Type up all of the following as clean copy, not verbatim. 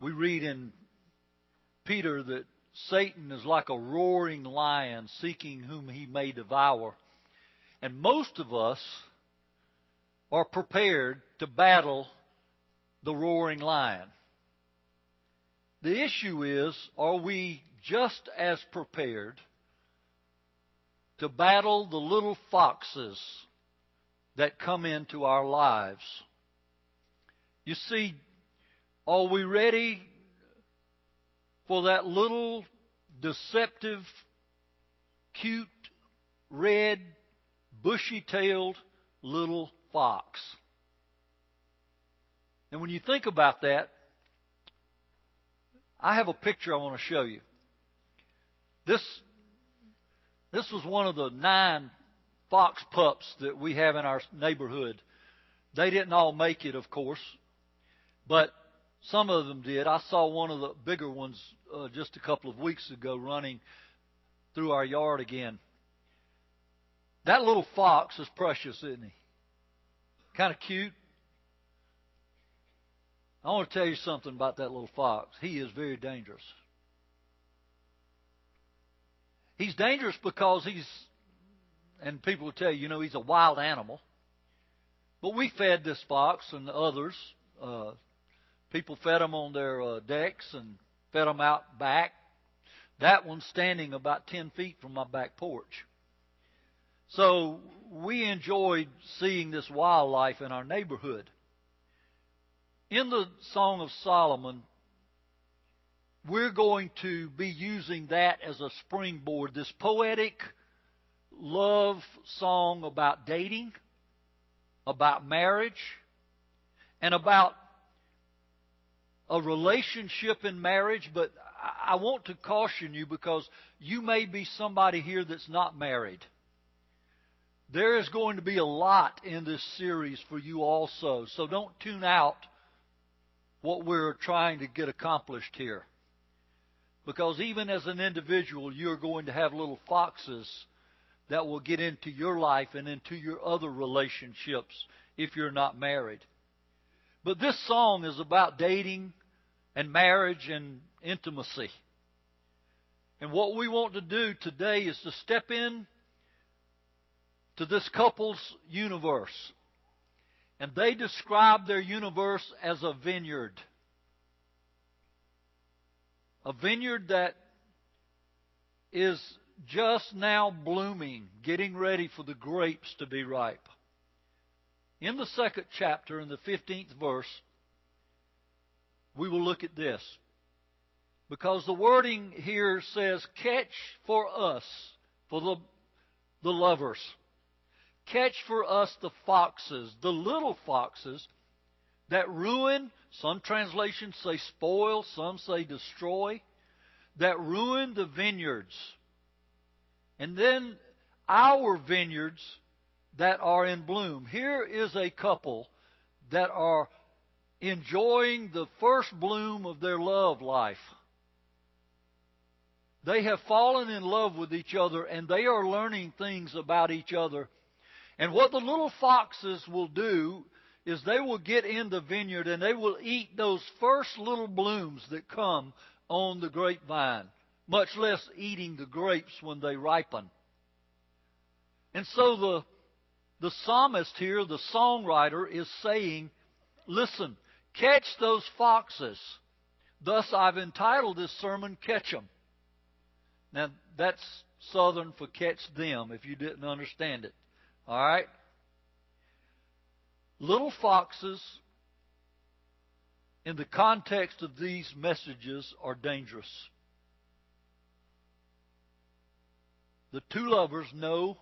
We read in Peter that Satan is like a roaring lion seeking whom he may devour. And most of us are prepared to battle the roaring lion. The issue is, are we just as prepared to battle the little foxes that come into our lives? You see, are we ready for that little deceptive, cute, red, bushy-tailed little fox? And when you think about that, I have a picture I want to show you. This was one of the 9 fox pups that we have in our neighborhood. They didn't all make it, of course, but some of them did. I saw one of the bigger ones just a couple of weeks ago running through our yard again. That little fox is precious, isn't he? Kind of cute. I want to tell you something about that little fox. He is very dangerous. He's dangerous because and people will tell you, he's a wild animal. But we fed this fox and the others. People fed them on their decks and fed them out back. That one's standing about 10 feet from my back porch. So we enjoyed seeing this wildlife in our neighborhood. In the Song of Solomon, we're going to be using that as a springboard, this poetic love song about dating, about marriage, and about a relationship in marriage. But I want to caution you, because you may be somebody here that's not married. There is going to be a lot in this series for you also, so don't tune out what we're trying to get accomplished here. Because even as an individual, you're going to have little foxes that will get into your life and into your other relationships if you're not married. But this song is about dating and marriage and intimacy. And what we want to do today is to step in to this couple's universe. And they describe their universe as a vineyard. A vineyard that is just now blooming, getting ready for the grapes to be ripe. In the 2nd chapter, in the 15th verse, we will look at this. Because the wording here says, catch for us, for the lovers. Catch for us the foxes, the little foxes that ruin, some translations say spoil, some say destroy, that ruin the vineyards. And then our vineyards that are in bloom. Here is a couple that are enjoying the first bloom of their love life. They have fallen in love with each other, and they are learning things about each other. And what the little foxes will do is they will get in the vineyard and they will eat those first little blooms that come on the grapevine, much less eating the grapes when they ripen. And so the psalmist here, the songwriter, is saying, listen, catch those foxes. Thus I've entitled this sermon, Catch 'em. Now that's Southern for catch them, if you didn't understand it. All right? Little foxes, in the context of these messages, are dangerous. The two lovers know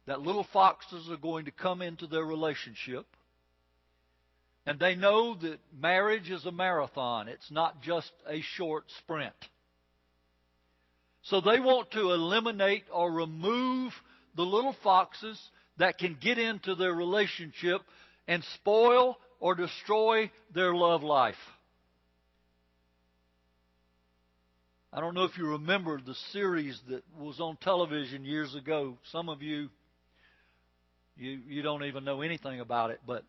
that little foxes are going to come into their relationship. And they know that marriage is a marathon. It's not just a short sprint. So they want to eliminate or remove the little foxes that can get into their relationship and spoil or destroy their love life. I don't know if you remember the series that was on television years ago. Some of you don't even know anything about it, but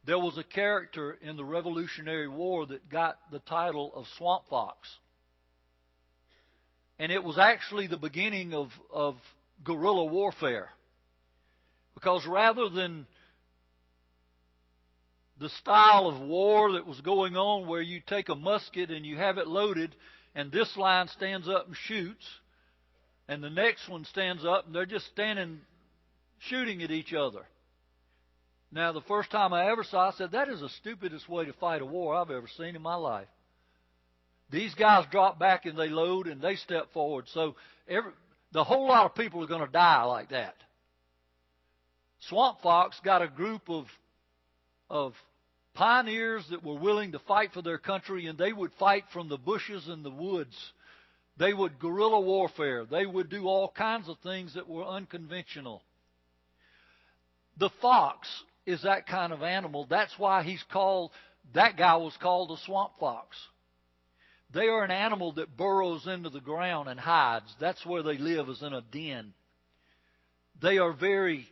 There was a character in the Revolutionary War that got the title of Swamp Fox. And it was actually the beginning of guerrilla warfare. Because rather than the style of war that was going on where you take a musket and you have it loaded and this line stands up and shoots and the next one stands up and they're just standing shooting at each other. Now, the first time I ever saw it, I said, that is the stupidest way to fight a war I've ever seen in my life. These guys drop back and they load and they step forward. So the whole lot of people are going to die like that. Swamp Fox got a group of pioneers that were willing to fight for their country, and they would fight from the bushes and the woods. They would guerrilla warfare. They would do all kinds of things that were unconventional. The fox is that kind of animal. That's why that guy was called a swamp fox. They are an animal that burrows into the ground and hides. That's where they live, is in a den. They are very,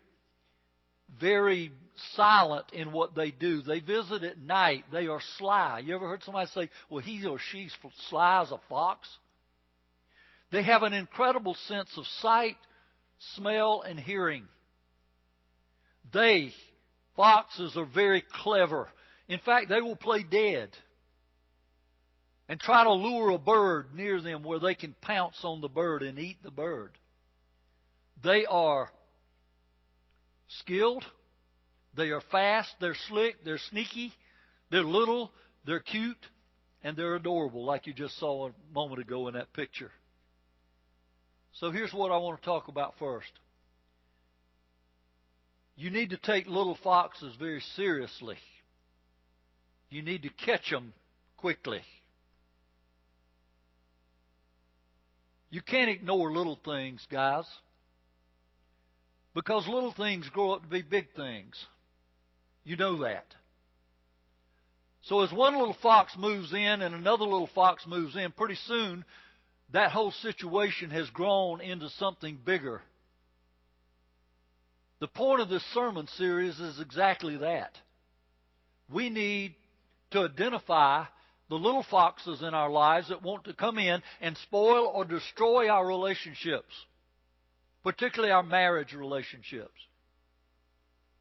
very silent in what they do. They visit at night. They are sly. You ever heard somebody say, well, he or she's sly as a fox? They have an incredible sense of sight, smell, and hearing. Foxes are very clever. In fact, they will play dead and try to lure a bird near them where they can pounce on the bird and eat the bird. They are skilled. They are fast. They're slick. They're sneaky. They're little. They're cute. And they're adorable, like you just saw a moment ago in that picture. So here's what I want to talk about first. You need to take little foxes very seriously. You need to catch them quickly. You can't ignore little things, guys, because little things grow up to be big things. You know that. So as one little fox moves in and another little fox moves in, pretty soon that whole situation has grown into something bigger. The point of this sermon series is exactly that. We need to identify the little foxes in our lives that want to come in and spoil or destroy our relationships, particularly our marriage relationships.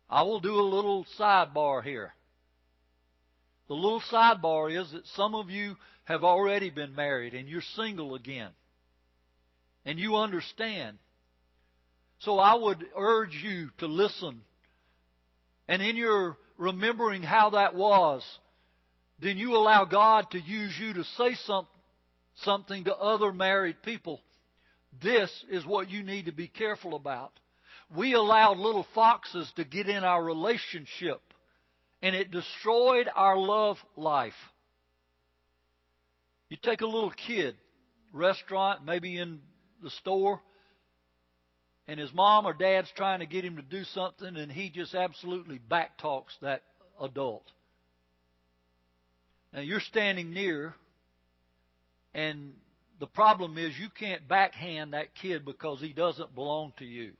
I will do a little sidebar here. The little sidebar is that some of you have already been married and you're single again. And you understand. So I would urge you to listen. And in your remembering how that was, then you allow God to use you to say something to other married people. This is what you need to be careful about. We allowed little foxes to get in our relationship, and it destroyed our love life. You take a little kid, restaurant, maybe in the store, and his mom or dad's trying to get him to do something, and he just absolutely backtalks that adult. Now, you're standing near, and the problem is you can't backhand that kid because he doesn't belong to you.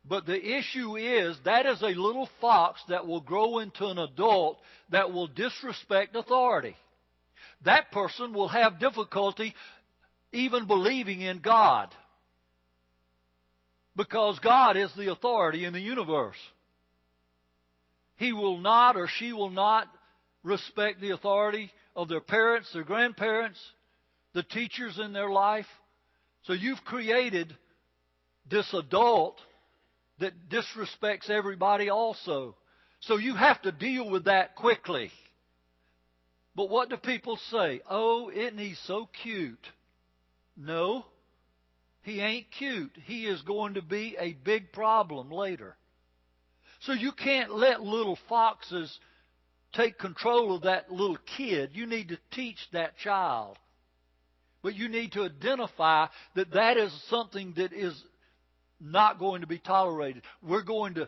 But the issue is that is a little fox that will grow into an adult that will disrespect authority. That person will have difficulty even believing in God, because God is the authority in the universe. He will not, or she will not, respect the authority of their parents, their grandparents, the teachers in their life. So you've created this adult that disrespects everybody also. So you have to deal with that quickly. But what do people say? Oh, isn't he so cute? No, he ain't cute. He is going to be a big problem later. So you can't let little foxes take control of that little kid. You need to teach that child. But you need to identify that that is something that is not going to be tolerated. We're going to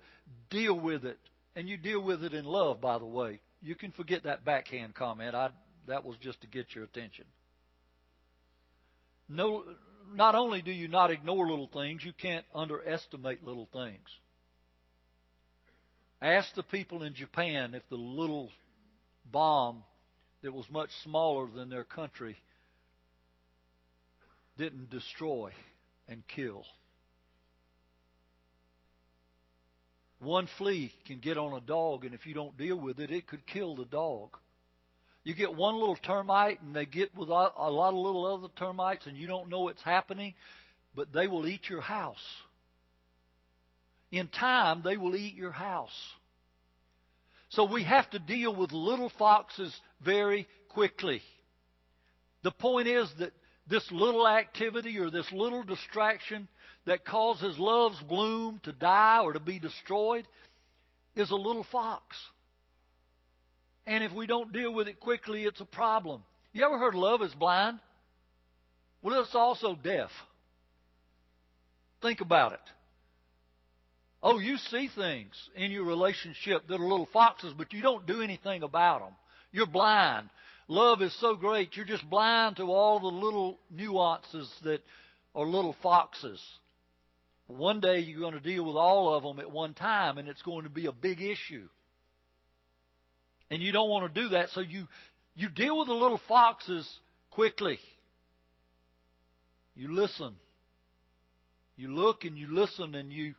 deal with it. And you deal with it in love, by the way. You can forget that backhand comment. That was just to get your attention. No, not only do you not ignore little things, you can't underestimate little things. Ask the people in Japan if the little bomb that was much smaller than their country didn't destroy and kill. One flea can get on a dog, and if you don't deal with it, it could kill the dog. You get one little termite, and they get with a lot of little other termites, and you don't know it's happening, but they will eat your house. In time, they will eat your house. So we have to deal with little foxes very quickly. The point is that this little activity or this little distraction that causes love's bloom to die or to be destroyed is a little fox. And if we don't deal with it quickly, it's a problem. You ever heard love is blind? Well, it's also deaf. Think about it. Oh, you see things in your relationship that are little foxes, but you don't do anything about them. You're blind. Love is so great, you're just blind to all the little nuances that are little foxes. One day you're going to deal with all of them at one time, and it's going to be a big issue. And you don't want to do that, so you deal with the little foxes quickly. You listen. You look and you listen and you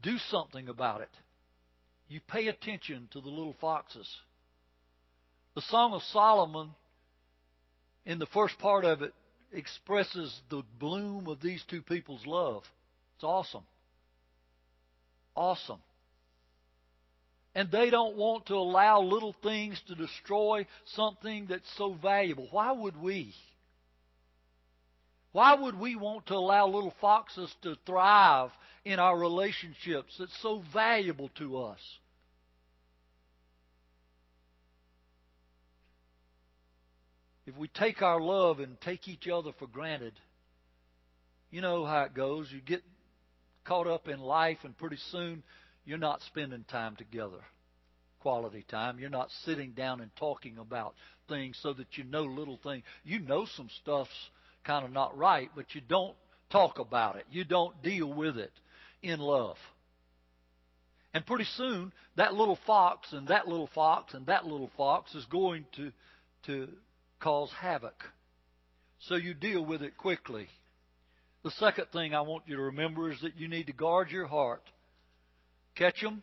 do something about it. You pay attention to the little foxes. The Song of Solomon, in the first part of it, expresses the bloom of these two people's love. It's awesome. Awesome. And they don't want to allow little things to destroy something that's so valuable. Why would we? Why would we want to allow little foxes to thrive in our relationships that's so valuable to us? If we take our love and take each other for granted, you know how it goes. You get caught up in life, and pretty soon you're not spending time together, quality time. You're not sitting down and talking about things so that you know little things. You know some stuff's kind of not right, but you don't talk about it. You don't deal with it in love. And pretty soon, that little fox and that little fox and that little fox is going to cause havoc. So you deal with it quickly. The second thing I want you to remember is that you need to guard your heart. Catch them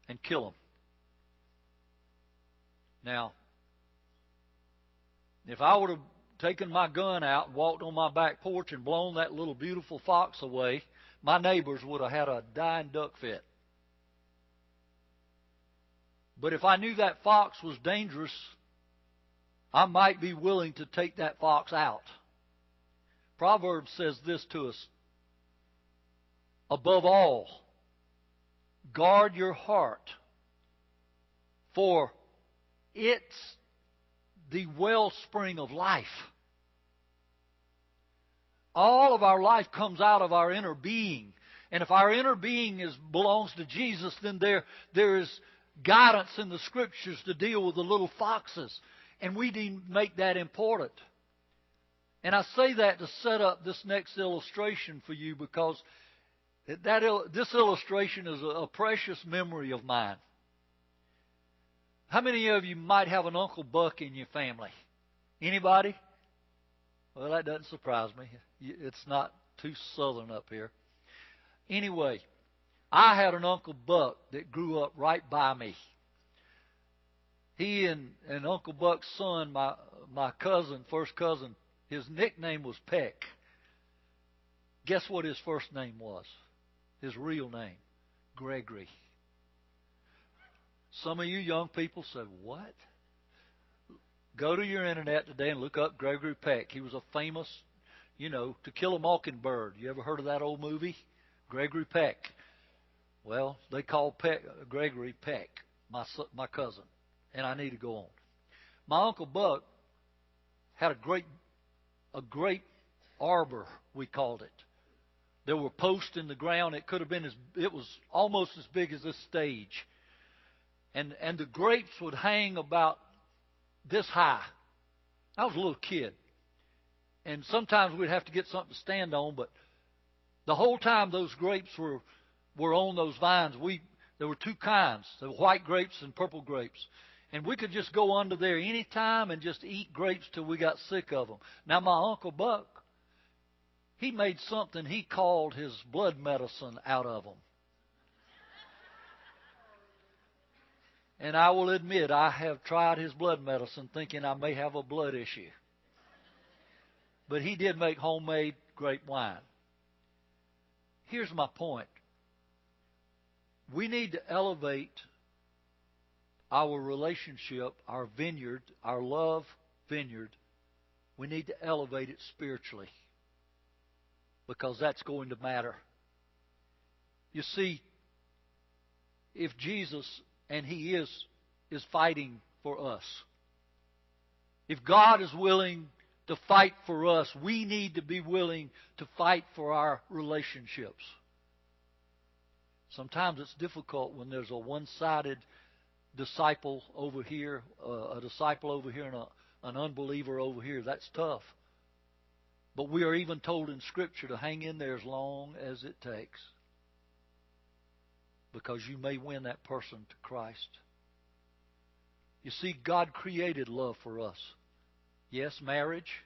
and kill them. Now, if I would have taken my gun out and walked on my back porch and blown that little beautiful fox away, my neighbors would have had a dying duck fit. But if I knew that fox was dangerous, I might be willing to take that fox out. Proverbs says this to us: above all, guard your heart, for it's the wellspring of life. All of our life comes out of our inner being. And if our inner being belongs to Jesus, then there is guidance in the Scriptures to deal with the little foxes. And we need to make that important. And I say that to set up this next illustration for you, because this illustration is a precious memory of mine. How many of you might have an Uncle Buck in your family? Anybody? Well, that doesn't surprise me. It's not too southern up here. Anyway, I had an Uncle Buck that grew up right by me. He and Uncle Buck's son, my cousin, first cousin, his nickname was Peck. Guess what his first name was? His real name, Gregory. Some of you young people said, what? Go to your internet today and look up Gregory Peck. He was a famous, To Kill a Mockingbird. You ever heard of that old movie? Gregory Peck. Well, they called Gregory Peck, my cousin. And I need to go on. My Uncle Buck had a great arbor, we called it. There were posts in the ground. It was almost as big as this stage. And the grapes would hang about this high. I was a little kid. And sometimes we'd have to get something to stand on, but the whole time those grapes were were on those vines. There were two kinds, the white grapes and purple grapes. And we could just go under there any time and just eat grapes till we got sick of them. Now, my Uncle Buck, he made something he called his blood medicine out of them. And I will admit, I have tried his blood medicine thinking I may have a blood issue. But he did make homemade grape wine. Here's my point. We need to elevate our relationship, our vineyard, our love vineyard. We need to elevate it spiritually, because that's going to matter. You see, if Jesus, and He is fighting for us, if God is willing to fight for us, we need to be willing to fight for our relationships. Sometimes it's difficult when there's a one-sided disciple over here, a disciple over here, and an unbeliever over here. That's tough. But we are even told in Scripture to hang in there as long as it takes, because you may win that person to Christ. You see, God created love for us. Yes, marriage.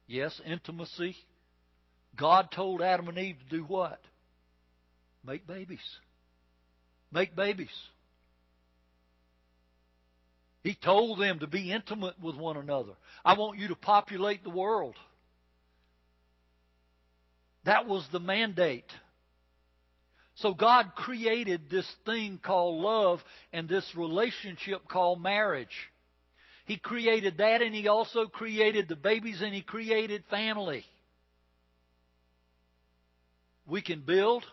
Yes, intimacy. God told Adam and Eve to do what? Make babies. Make babies. He told them to be intimate with one another. I want you to populate the world. That was the mandate. So God created this thing called love and this relationship called marriage. He created that, and He also created the babies, and He created family. We can build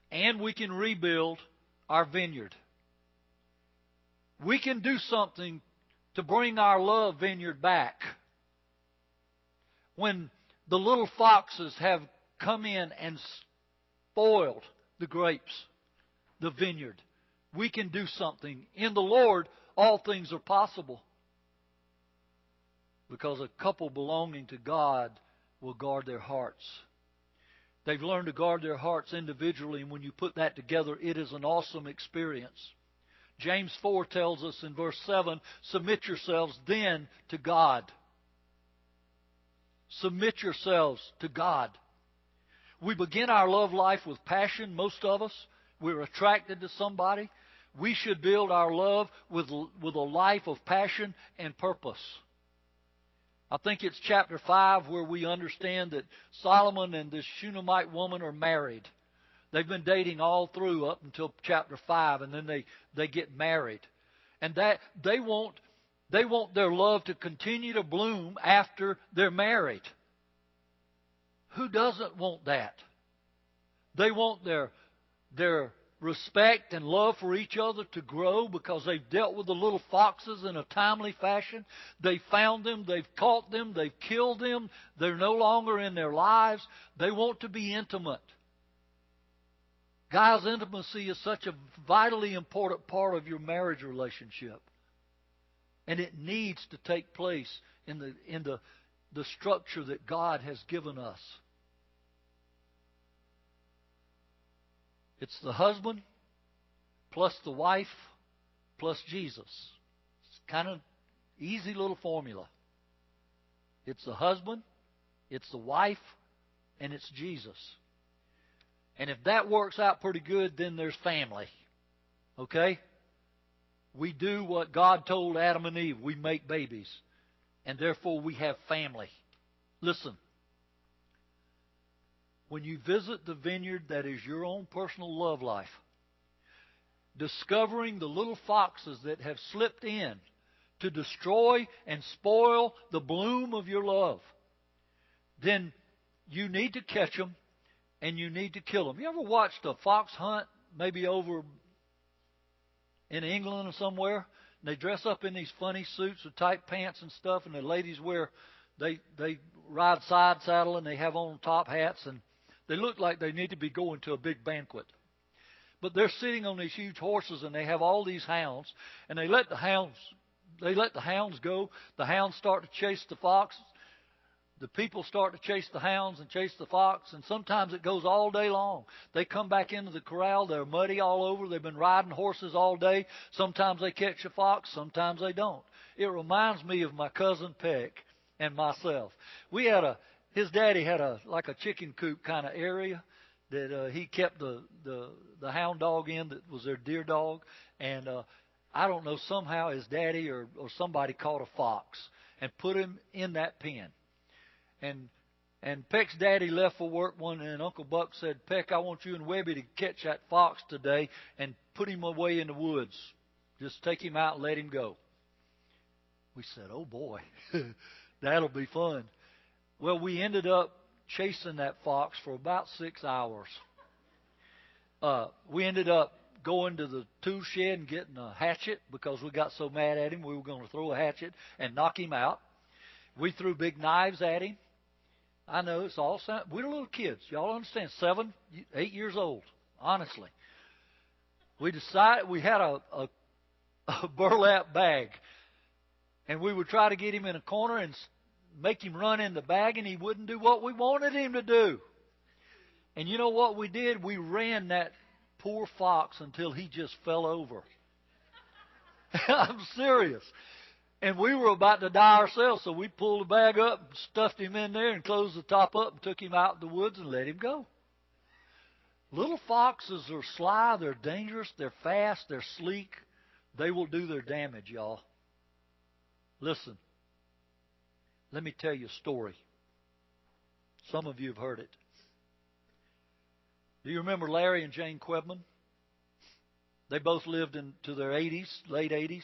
and we can rebuild our vineyard. We can do something to bring our love vineyard back. When the little foxes have come in and spoiled the grapes, the vineyard, we can do something. In the Lord, all things are possible, because a couple belonging to God will guard their hearts. They've learned to guard their hearts individually, and when you put that together, it is an awesome experience. James 4 tells us in verse 7, submit yourselves then to God. Submit yourselves to God. We begin our love life with passion, most of us. We're attracted to somebody. We should build our love with a life of passion and purpose. I think it's chapter 5 where we understand that Solomon and this Shunammite woman are married. They've been dating all through up until chapter 5, and then they get married. And that they want their love to continue to bloom after they're married. Who doesn't want that? They want their respect and love for each other to grow, because they've dealt with the little foxes in a timely fashion. They've found them, they've caught them, they've killed them. They're no longer in their lives. They want to be intimate. Guys, intimacy is such a vitally important part of your marriage relationship. And it needs to take place in the structure that God has given us. It's the husband plus the wife plus Jesus. It's kind of easy little formula. It's the husband, it's the wife, and it's Jesus. And if that works out pretty good, then there's family. Okay? We do what God told Adam and Eve. We make babies. And therefore we have family. Listen. When you visit the vineyard that is your own personal love life, discovering the little foxes that have slipped in to destroy and spoil the bloom of your love, then you need to catch them and you need to kill them. You ever watched a fox hunt, maybe over in England or somewhere? And they dress up in these funny suits with tight pants and stuff, and the ladies they ride side saddle, and they have on top hats, and they look like they need to be going to a big banquet. But they're sitting on these huge horses, and they have all these hounds, and they let the hounds go. The hounds start to chase the foxes. the people start to chase the hounds and chase the fox, and sometimes it goes all day long. They come back into the corral. They're muddy all over. They've been riding horses all day. Sometimes they catch a fox. Sometimes they don't. It reminds me of my cousin Peck and myself. His daddy had like a chicken coop kind of area that he kept the hound dog in that was their deer dog. And I don't know, somehow his daddy or somebody caught a fox and put him in that pen. And Peck's daddy left for work one day, and Uncle Buck said, "Peck, I want you and Webby to catch that fox today and put him away in the woods. Just take him out and let him go." We said, "Oh boy, that'll be fun." Well, we ended up chasing that fox for about 6 hours. We ended up going to the tool shed and getting a hatchet because we got so mad at him we were going to throw a hatchet and knock him out. We threw big knives at him. I know it's all sound. We're little kids. Y'all understand? 7, 8 years old. Honestly, we decided we had a burlap bag, and we would try to get him in a corner and make him run in the bag, and he wouldn't do what we wanted him to do. And you know what we did? We ran that poor fox until he just fell over. I'm serious. And we were about to die ourselves, so we pulled the bag up, stuffed him in there, and closed the top up, and took him out in the woods and let him go. Little foxes are sly, they're dangerous, they're fast, they're sleek. They will do their damage, y'all. Listen, let me tell you a story. Some of you have heard it. Do you remember Larry and Jane Quedman? They both lived into their 80s, late 80s.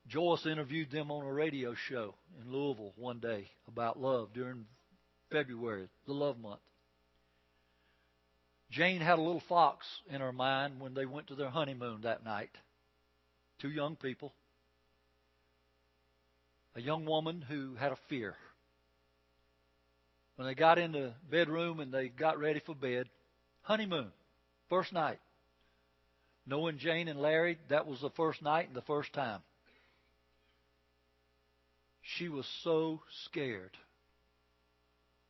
Joyce interviewed them on a radio show in Louisville one day about love during February, the love month. Jane had a little fox in her mind when they went to their honeymoon that night. 2 young people. A young woman who had a fear. When they got in the bedroom and they got ready for bed, honeymoon, first night. Knowing Jane and Larry, that was the first night and the first time. She was so scared.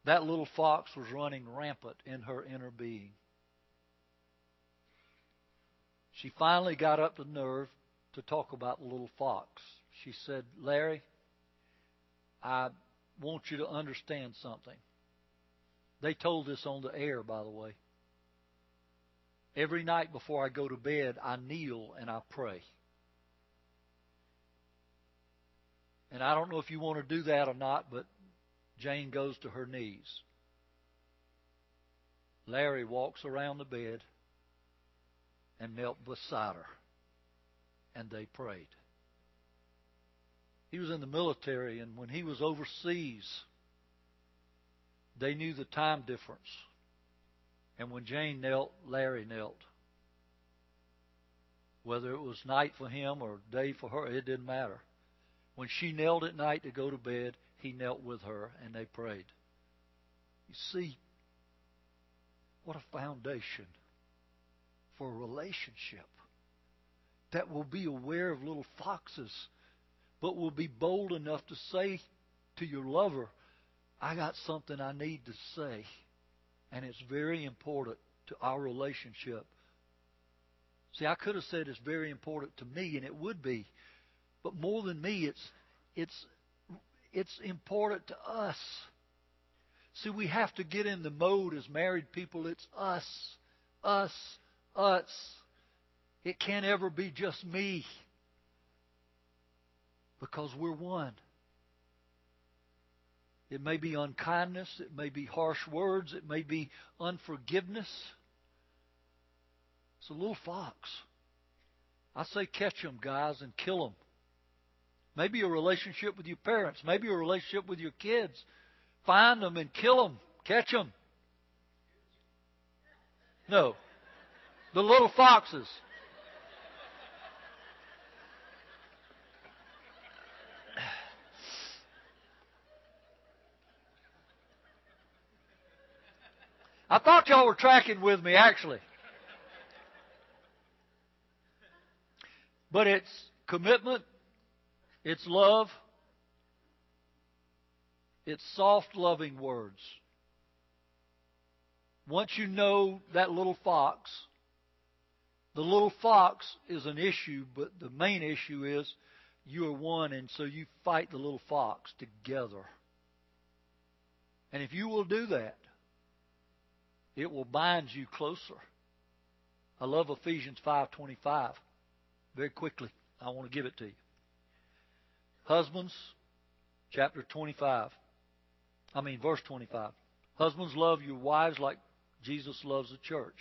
That little fox was running rampant in her inner being. She finally got up the nerve to talk about the little fox. She said, "Larry, I want you to understand something." They told this on the air, by the way. "Every night before I go to bed, I kneel and I pray. And I don't know if you want to do that or not, but Jane goes to her knees. Larry walks around the bed and knelt beside her, and they prayed." He was in the military, and when he was overseas, they knew the time difference. And when Jane knelt, Larry knelt. Whether it was night for him or day for her, it didn't matter. When she knelt at night to go to bed, he knelt with her, and they prayed. You see, what a foundation for a relationship that will be aware of little foxes, but will be bold enough to say to your lover, "I got something I need to say." And it's very important to our relationship. See, I could have said it's very important to me, and it would be. But more than me, it's important to us. See, we have to get in the mode as married people. It's us, us, us. It can't ever be just me. Because we're one. It may be unkindness. It may be harsh words. It may be unforgiveness. It's a little fox. I say catch them, guys, and kill them. Maybe a relationship with your parents. Maybe a relationship with your kids. Find them and kill them. Catch them. No. The little foxes. I thought y'all were tracking with me, actually. But it's commitment. It's love. It's soft, loving words. Once you know that little fox, the little fox is an issue, but the main issue is you are one, and so you fight the little fox together. And if you will do that, it will bind you closer. I love Ephesians 5:25. Very quickly, I want to give it to you. Husbands, verse 25. Husbands, love your wives like Jesus loves the church.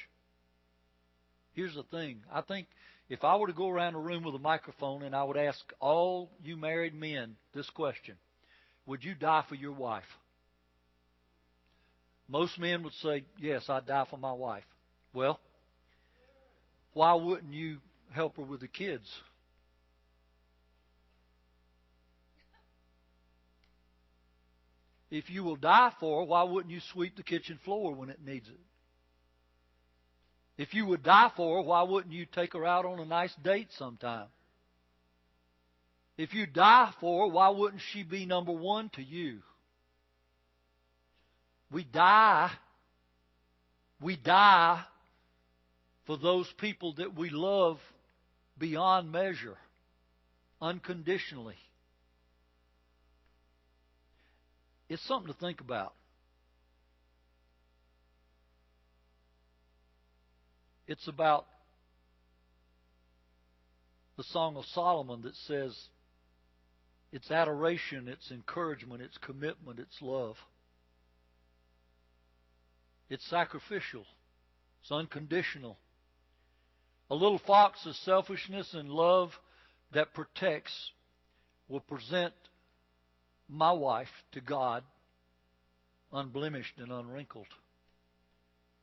Here's the thing. I think if I were to go around the room with a microphone and I would ask all you married men this question, would you die for your wife? Most men would say, yes, I'd die for my wife. Well, why wouldn't you help her with the kids? If you will die for her, why wouldn't you sweep the kitchen floor when it needs it? If you would die for her, why wouldn't you take her out on a nice date sometime? If you die for her, why wouldn't she be number one to you? We die for those people that we love beyond measure, unconditionally. It's something to think about. It's about the Song of Solomon that says it's adoration, it's encouragement, it's commitment, it's love. It's sacrificial. It's unconditional. A little fox of selfishness and love that protects will present my wife to God unblemished and unwrinkled.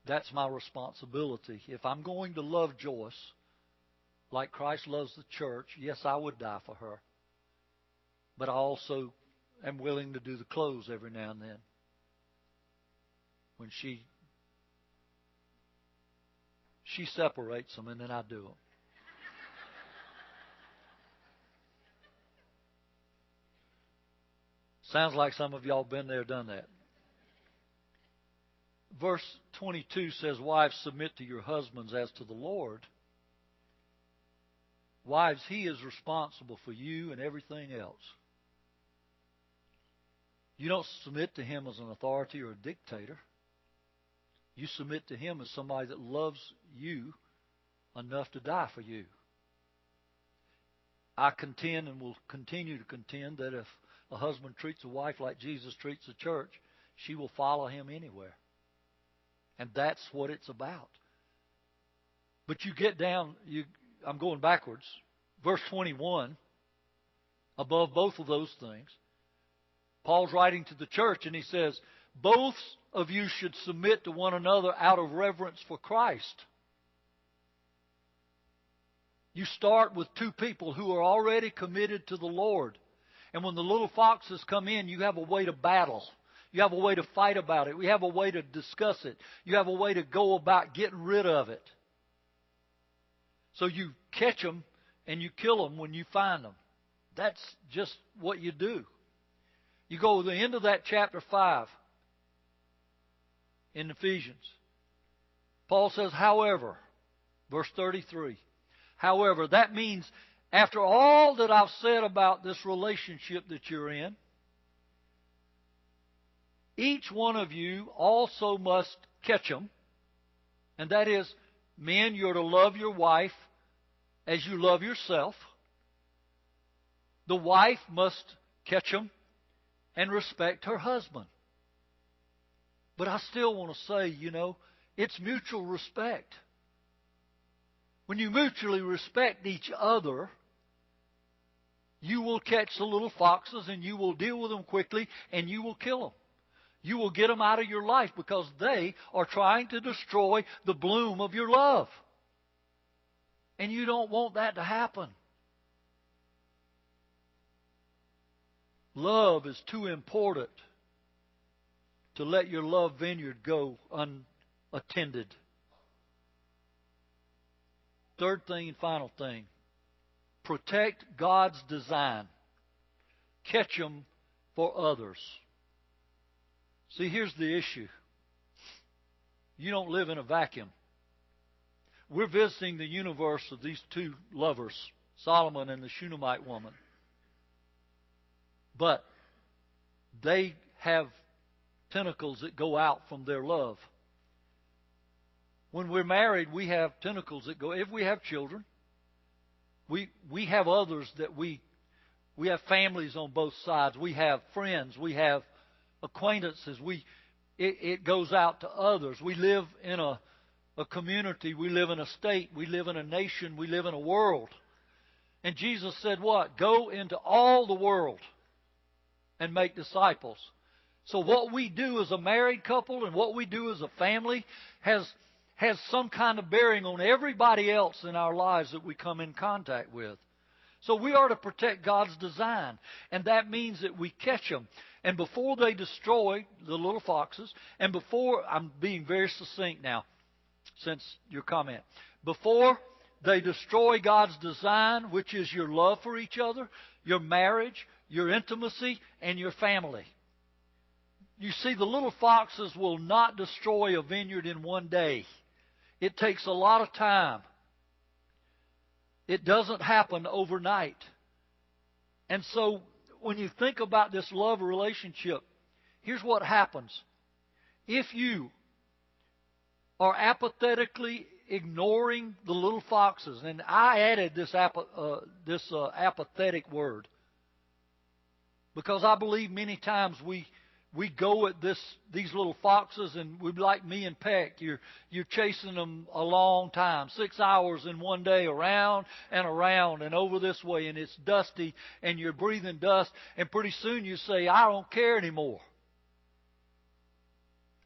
That's my responsibility. If I'm going to love Joyce like Christ loves the church, yes, I would die for her. But I also am willing to do the clothes every now and then. When she separates them, and then I do them. Sounds like some of y'all been there, done that. Verse 22 says, wives, submit to your husbands as to the Lord. Wives, He is responsible for you and everything else. You don't submit to Him as an authority or a dictator. You submit to Him as somebody that loves you enough to die for you. I contend and will continue to contend that if a husband treats a wife like Jesus treats the church, she will follow Him anywhere. And that's what it's about. But you get down, I'm going backwards. Verse 21, above both of those things, Paul's writing to the church and he says, both of you should submit to one another out of reverence for Christ. You start with two people who are already committed to the Lord. And when the little foxes come in, you have a way to battle. You have a way to fight about it. You have a way to discuss it. You have a way to go about getting rid of it. So you catch them and you kill them when you find them. That's just what you do. You go to the end of that chapter 5 in Ephesians. Paul says, however, verse 33, however, that means after all that I've said about this relationship that you're in, each one of you also must catch them. And that is, men, you're to love your wife as you love yourself. The wife must catch them and respect her husband. But I still want to say, it's mutual respect. When you mutually respect each other, you will catch the little foxes and you will deal with them quickly and you will kill them. You will get them out of your life because they are trying to destroy the bloom of your love. And you don't want that to happen. Love is too important to let your love vineyard go unattended. Third thing and final thing. Protect God's design. Catch them for others. See, here's the issue. You don't live in a vacuum. We're visiting the universe of these two lovers, Solomon and the Shunammite woman. But they have tentacles that go out from their love. When we're married, we have tentacles that go. If we have children, we have others that we have families on both sides. We have friends. We have acquaintances. It goes out to others. We live in a community. We live in a state. We live in a nation. We live in a world. And Jesus said what? Go into all the world and make disciples. So what we do as a married couple and what we do as a family has some kind of bearing on everybody else in our lives that we come in contact with. So we are to protect God's design. And that means that we catch them. And before they destroy the little foxes, and before, I'm being very succinct now, since your comment. Before they destroy God's design, which is your love for each other, your marriage, your intimacy, and your family. You see, the little foxes will not destroy a vineyard in one day. It takes a lot of time. It doesn't happen overnight. And so, when you think about this love relationship, here's what happens. If you are apathetically ignoring the little foxes, and I added this apathetic word, because I believe many times we go at these little foxes, and we like me and Peck. You're chasing them a long time, 6 hours in one day, around and over this way, and it's dusty, and you're breathing dust, and pretty soon you say, I don't care anymore.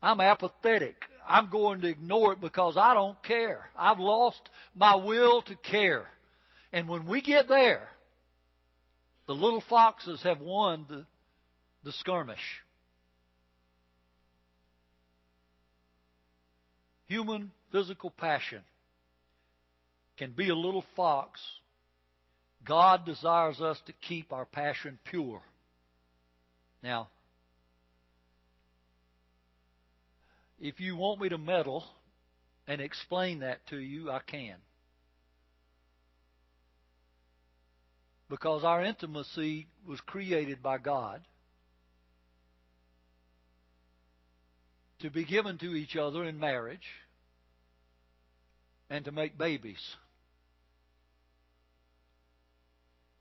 I'm apathetic. I'm going to ignore it because I don't care. I've lost my will to care. And when we get there, the little foxes have won the skirmish. Human physical passion can be a little fox. God desires us to keep our passion pure. Now, if you want me to meddle and explain that to you, I can. Because our intimacy was created by God to be given to each other in marriage and to make babies.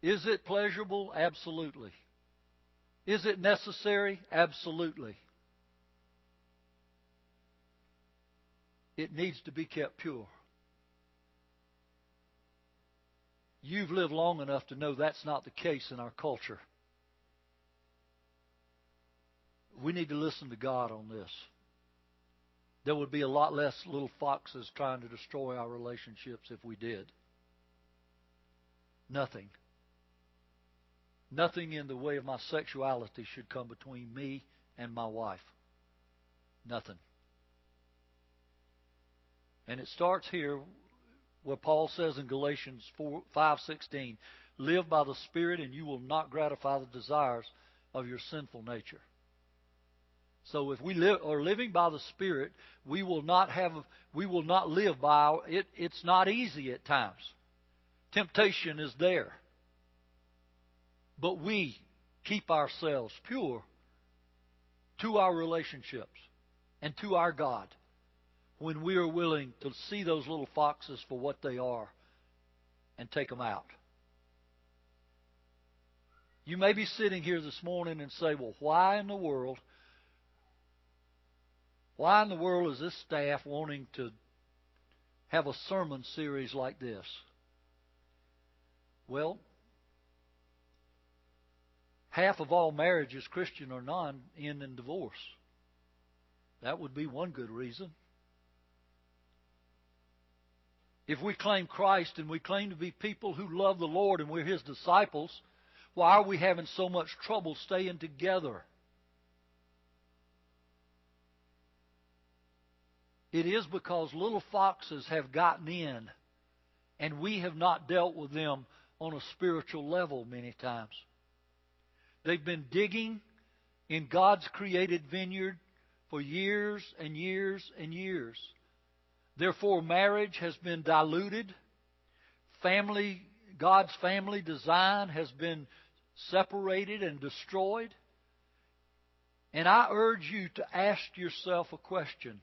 Is it pleasurable? Absolutely. Is it necessary? Absolutely. It needs to be kept pure. You've lived long enough to know that's not the case in our culture. We need to listen to God on this. There would be a lot less little foxes trying to destroy our relationships if we did. Nothing. Nothing in the way of my sexuality should come between me and my wife. Nothing. And it starts here where Paul says in Galatians 5:16, live by the Spirit and you will not gratify the desires of your sinful nature. So if we are living by the Spirit, we will not live by it. It's not easy at times. Temptation is there. But we keep ourselves pure to our relationships and to our God when we are willing to see those little foxes for what they are and take them out. You may be sitting here this morning and say, well, why in the world is this staff wanting to have a sermon series like this? Well, half of all marriages, Christian or non, end in divorce. That would be one good reason. If we claim Christ and we claim to be people who love the Lord and we're His disciples, why are we having so much trouble staying together? It is because little foxes have gotten in, and we have not dealt with them on a spiritual level many times. They've been digging in God's created vineyard for years and years and years. Therefore, marriage has been diluted. God's family design has been separated and destroyed. And I urge you to ask yourself a question.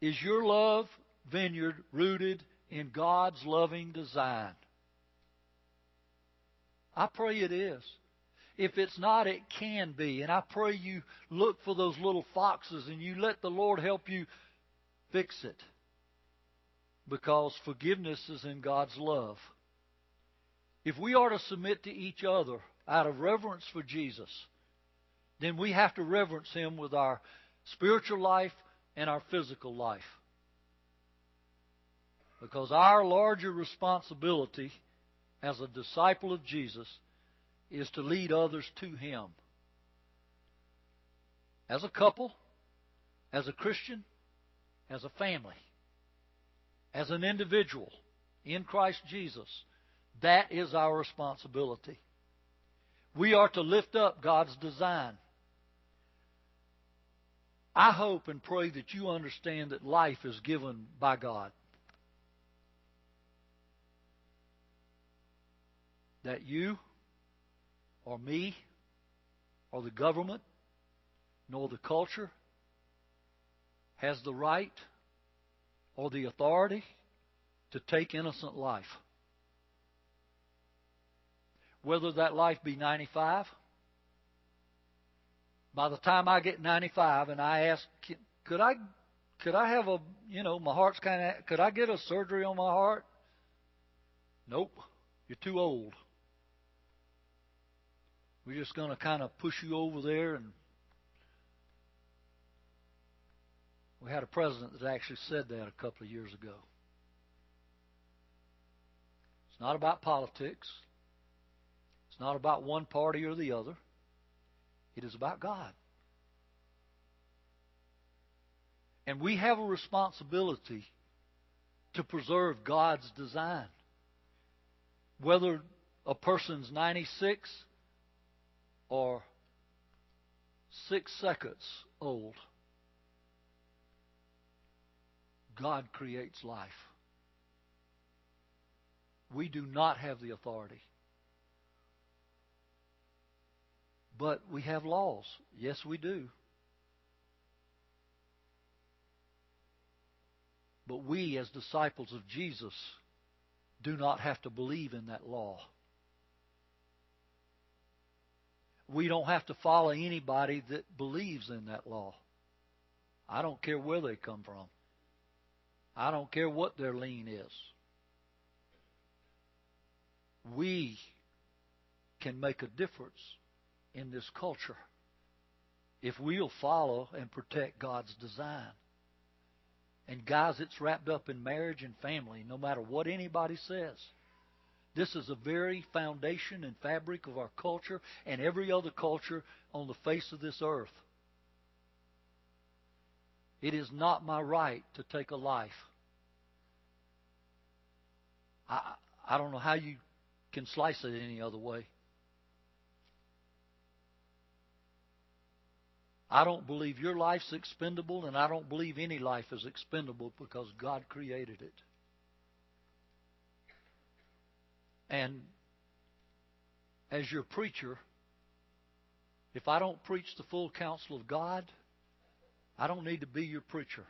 Is your love vineyard rooted in God's loving design? I pray it is. If it's not, it can be. And I pray you look for those little foxes and you let the Lord help you fix it. Because forgiveness is in God's love. If we are to submit to each other out of reverence for Jesus, then we have to reverence Him with our spiritual life and our physical life. Because our larger responsibility as a disciple of Jesus is to lead others to Him. As a couple, as a Christian, as a family, as an individual in Christ Jesus, that is our responsibility. We are to lift up God's design. I hope and pray that you understand that life is given by God. That you or me or the government nor the culture has the right or the authority to take innocent life. Whether that life be 95, by the time I get 95 and I ask, could I have my heart's could I get a surgery on my heart? Nope, you're too old. We're just going to kind of push you over there. And we had a president that actually said that a couple of years ago. It's not about politics. It's not about one party or the other. It is about God. And we have a responsibility to preserve God's design. Whether a person's 96 or 6 seconds old, God creates life. We do not have the authority. But we have laws. Yes, we do. But we, as disciples of Jesus, do not have to believe in that law. We don't have to follow anybody that believes in that law. I don't care where they come from. I don't care what their lean is. We can make a difference in this culture if we'll follow and protect God's design. And guys, it's wrapped up in marriage and family, no matter what anybody says. This is the very foundation and fabric of our culture and every other culture on the face of this earth. It is not my right to take a life. I don't know how you can slice it any other way. I don't believe your life's expendable, and I don't believe any life is expendable because God created it. And as your preacher, if I don't preach the full counsel of God, I don't need to be your preacher.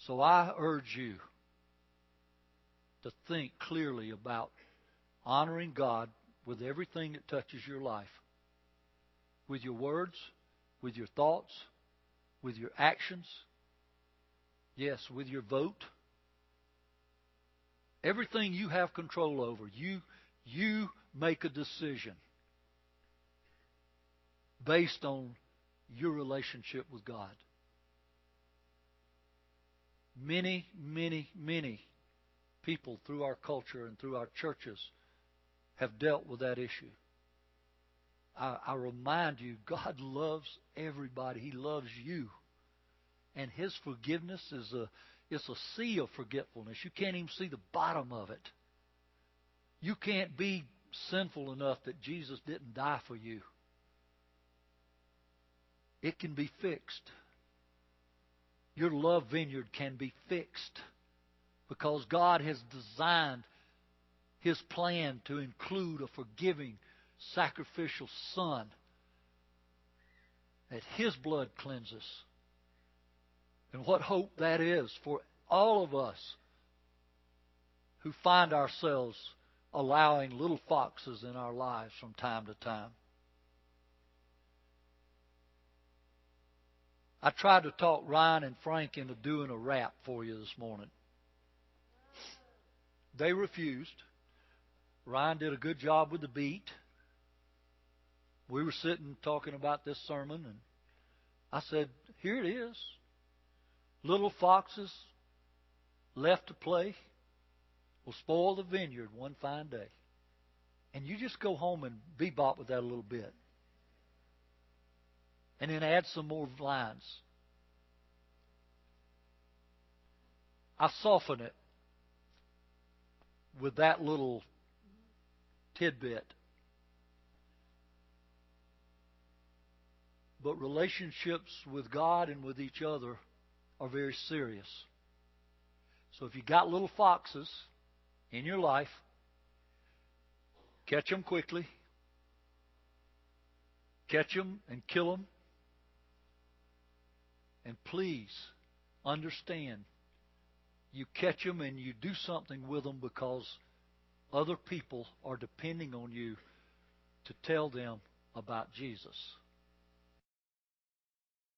So I urge you to think clearly about honoring God with everything that touches your life. With your words, with your thoughts, with your actions, yes, with your vote. Everything you have control over, you make a decision based on your relationship with God. Many, many, many people through our culture and through our churches have dealt with that issue. I remind you, God loves everybody. He loves you. And His forgiveness is a sea of forgetfulness. You can't even see the bottom of it. You can't be sinful enough that Jesus didn't die for you. it can be fixed. Your love vineyard can be fixed because God has designed His plan to include a forgiving, sacrificial Son that His blood cleanses. And what hope that is for all of us who find ourselves allowing little foxes in our lives from time to time. I tried to talk Ryan and Frank into doing a rap for you this morning. They refused. Ryan did a good job with the beat. We were sitting talking about this sermon, and I said, here it is. Little foxes left to play will spoil the vineyard one fine day. And you just go home and bebop with that a little bit. And then add some more lines. I soften it with that little tidbit. But relationships with God and with each other are very serious. So if you got little foxes in your life, catch them quickly. Catch them and kill them. And please understand, you catch them and you do something with them because other people are depending on you to tell them about Jesus.